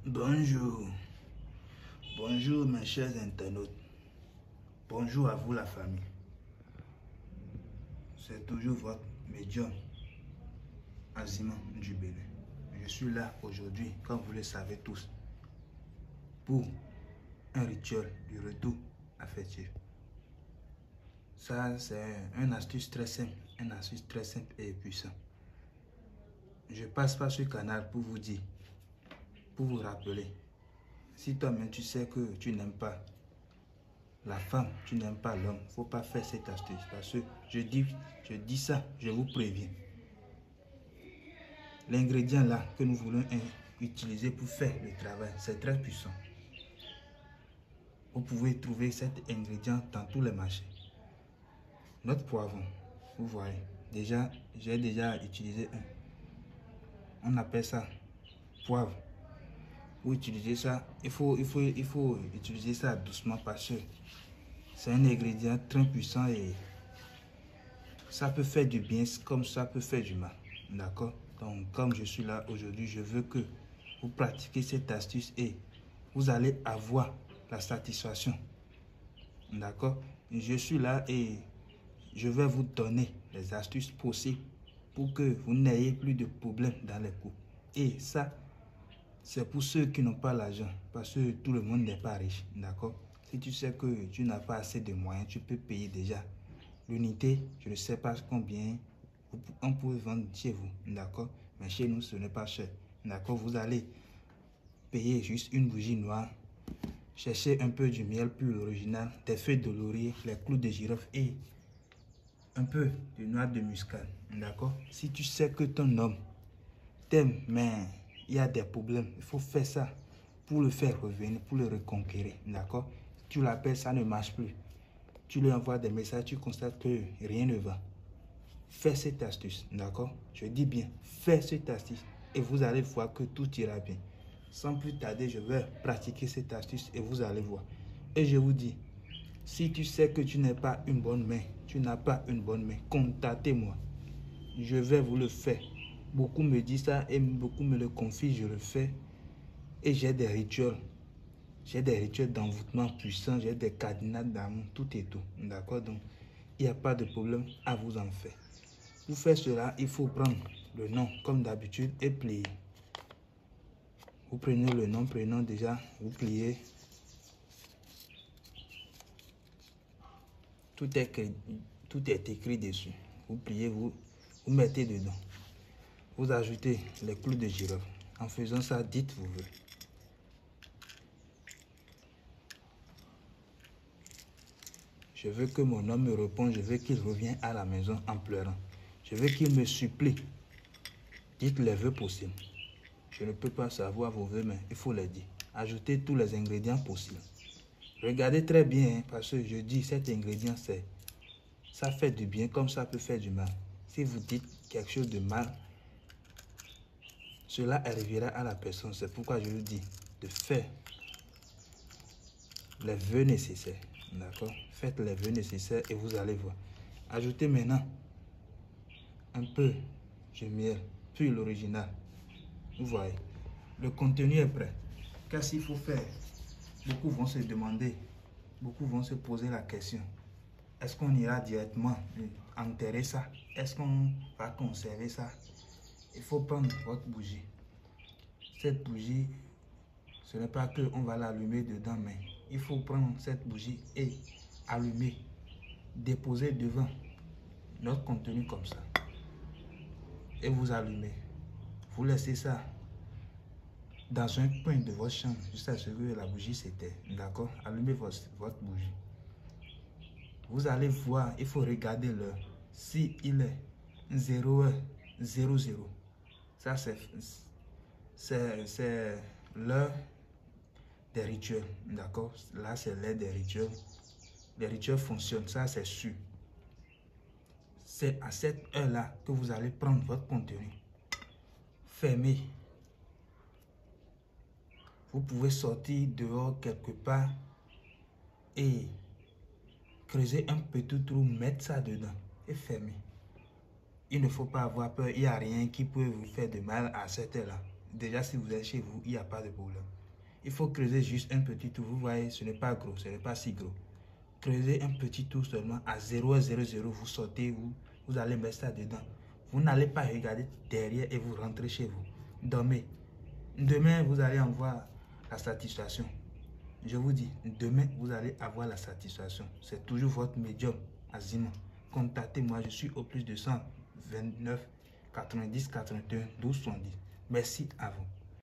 Bonjour, bonjour mes chers internautes, bonjour à vous la famille. C'est toujours votre médium Aziman du Bénin. Je suis là aujourd'hui, comme vous le savez tous, pour un rituel du retour affectif. Ça, c'est une astuce très simple, et puissant. Je passe par ce canal pour vous dire, pour vous rappeler, si toi-même tu sais que tu n'aimes pas la femme, tu n'aimes pas l'homme, il ne faut pas faire cette astuce. Parce que je dis ça, je vous préviens. L'ingrédient là que nous voulons utiliser pour faire le travail, c'est très puissant. Vous pouvez trouver cet ingrédient dans tous les marchés. Notre poivron, vous voyez, j'ai déjà utilisé un. On appelle ça poivre. Pour utiliser ça, il faut utiliser ça doucement parce que c'est un ingrédient très puissant et ça peut faire du bien comme ça peut faire du mal. D'accord? Donc, comme je suis là aujourd'hui, je veux que vous pratiquiez cette astuce et vous allez avoir la satisfaction. D'accord? Je suis là et je vais vous donner les astuces possibles pour que vous n'ayez plus de problèmes dans les cours. Et ça, c'est pour ceux qui n'ont pas l'argent, parce que tout le monde n'est pas riche. D'accord? Si tu sais que tu n'as pas assez de moyens, tu peux payer déjà l'unité. Je ne sais pas combien on peut vendre chez vous. D'accord? Mais chez nous, ce n'est pas cher. D'accord? Vous allez payer juste une bougie noire. Cherchez un peu du miel plus original, des feuilles de laurier, les clous de girofle et un peu de noix de muscade. D'accord? Si tu sais que ton homme t'aime, mais il y a des problèmes, il faut faire ça pour le faire revenir, pour le reconquérir. D'accord? Tu l'appelles, ça ne marche plus. Tu lui envoies des messages, tu constates que rien ne va. Fais cette astuce, d'accord? Je dis bien, fais cette astuce et vous allez voir que tout ira bien. Sans plus tarder, je vais pratiquer cette astuce et vous allez voir. Et je vous dis, si tu sais que tu n'es pas une bonne main, tu n'as pas une bonne main, contactez-moi. Je vais vous le faire. Beaucoup me disent ça et beaucoup me le confient, je le fais. Et j'ai des rituels. J'ai des rituels d'envoûtement puissants, j'ai des cadenas d'amour, tout et tout. D'accord? Donc, il n'y a pas de problème à vous en faire. Pour faire cela, il faut prendre le nom comme d'habitude et plier. Vous prenez le nom, prénom déjà, vous pliez. Tout est écrit dessus. Vous pliez, vous mettez dedans. Vous ajoutez les clous de girofle. En faisant ça, dites-vous. Je veux que mon homme me réponde, je veux qu'il revienne à la maison en pleurant. Je veux qu'il me supplie. Dites les vœux possibles. Je ne peux pas savoir vos vœux, mais il faut les dire. Ajoutez tous les ingrédients possibles. Regardez très bien, parce que je dis cet ingrédient, ça fait du bien comme ça peut faire du mal. Si vous dites quelque chose de mal, cela arrivera à la personne. C'est pourquoi je vous dis de faire les vœux nécessaires. D'accord? Faites les vœux nécessaires et vous allez voir. Ajoutez maintenant un peu de miel, puis l'original. Vous voyez, le contenu est prêt. Qu'est-ce qu'il faut faire? Beaucoup vont se demander, beaucoup vont se poser la question. Est-ce qu'on ira directement enterrer ça? Est-ce qu'on va conserver ça? Il faut prendre votre bougie. Cette bougie, ce n'est pas qu'on va l'allumer dedans, mais il faut prendre cette bougie et allumer, déposer devant notre contenu comme ça. Et vous allumez. Vous laissez ça dans un coin de votre chambre jusqu'à ce que la bougie s'éteigne. D'accord? Allumez votre bougie. Vous allez voir, il faut regarder l'heure. Si il est 0h00, ça c'est l'heure des rituels. D'accord? Là, c'est l'heure des rituels. Les rituels fonctionnent, ça c'est sûr. C'est à cette heure-là que vous allez prendre votre contenu. Fermez. Vous pouvez sortir dehors quelque part et creuser un petit trou, mettre ça dedans et fermer. Il ne faut pas avoir peur, il n'y a rien qui peut vous faire de mal à cette heure-là. déjà si vous êtes chez vous, il n'y a pas de problème. Il faut creuser juste un petit trou. Vous voyez, ce n'est pas gros, ce n'est pas si gros. Creusez un petit trou seulement à 0,00. Vous sortez, vous allez mettre ça dedans. Vous n'allez pas regarder derrière et vous rentrez chez vous. Dormez. Demain, vous allez en voir la satisfaction. Je vous dis, demain, vous allez avoir la satisfaction. C'est toujours votre médium, Azima. Contactez-moi, je suis au plus de 129 90 81 12 70. Merci à vous.